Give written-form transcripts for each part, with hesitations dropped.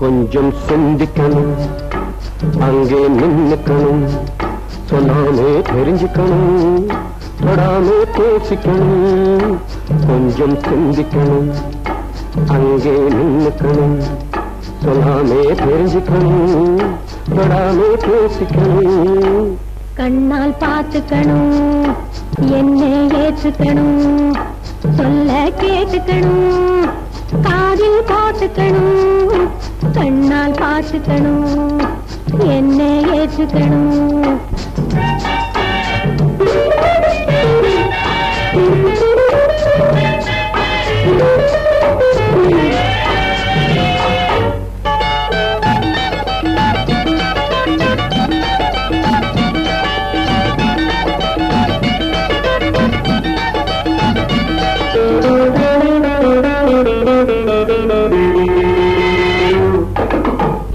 கொஞ்சம் சிந்திக்கணும், அங்கே நின்னுக்கணும், சொல்லாமே தெரிஞ்சுக்கணும், தொடாமே பேசிக்கணும். கொஞ்சம் சிந்திக்கணும், அங்கே நின்னுக்கணும், சொல்லாமே தெரிஞ்சுக்கணும், தொடாமே பேசிக்கணும். கண்ணால் பார்த்துக்கணும், என்னை ஏற்றுக்கணும், சொல்ல கேட்டுக்கணும், காதில் போட்டுக்கணும். கண்ணால் பார்த்துக்கணும், என்னை ஏற்றுக்கணும்.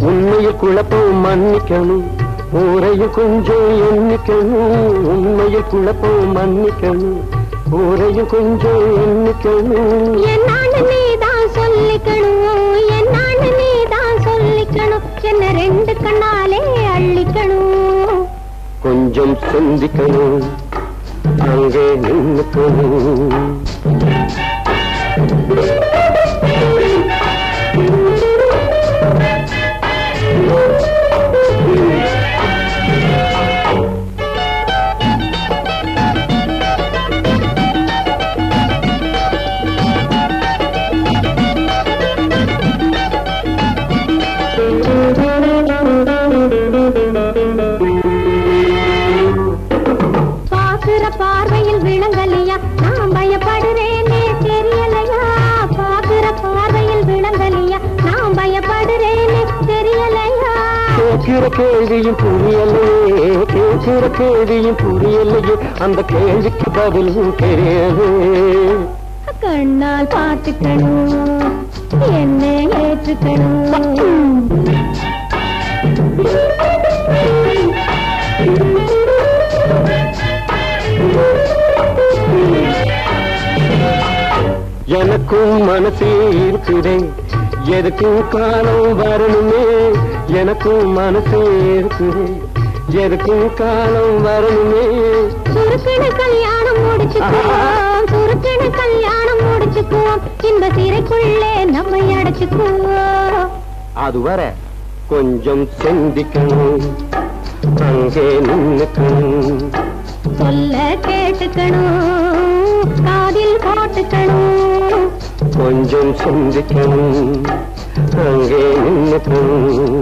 உண்மையில் குழப்பம் மன்னிக்கணும், ஊரையும் கொஞ்சம் எண்ணிக்கணும். உண்மையில் குழப்பம் மன்னிக்கணும், ஊரையும் கொஞ்சம் எண்ணிக்கணும். என்னான்னு நீதான் சொல்லிக்கணும், என்னான்னு நீதான் சொல்லிக்கணும், என்ன ரெண்டு கண்ணாலே அள்ளிக்கணும். கொஞ்சம் சிந்திக்கணும், அங்கே நின்னுக்கணும். பாக்குற பார்வையில் விளங்கலையா, நான் பயப்படுறேனே தெரியலையா. பாக்குற பார்வையில் விளங்கலையா, நான் பயப்படுறேனே தெரியலையா. கேட்கிற கேள்வியும் புரியலையே, கேட்கிற கேள்வியும் புரியலையே, அந்த கேள்விக்கு பதிலும் தெரியாது. கண்ணால் பார்த்துக்கணும், என்னை ஏற்றுக்கணும். எனக்கும் மனசே இருக்குதே, எதுக்கும் காலம் வரணுமே. எனக்கும் மனசே இருக்குதே, எதுக்கும் காலம் வரணுமே. சுருக்கண கல்யாணம் முடிச்சுக்குவோம், சுருக்கண கல்யாணம் முடிச்சுக்குவோம், இந்த சிறைக்குள்ளே நம்மை அடைச்சுக்குவோம். அதுவரை கொஞ்சம் சிந்திக்கணும், அங்கே நின்னுக்கணும், சொல்ல கேட்டுக்கணும், காதில் போட்டுக்கணும். கொஞ்சம் சிந்திக்கணும், அங்கே நின்னுக்கணும்.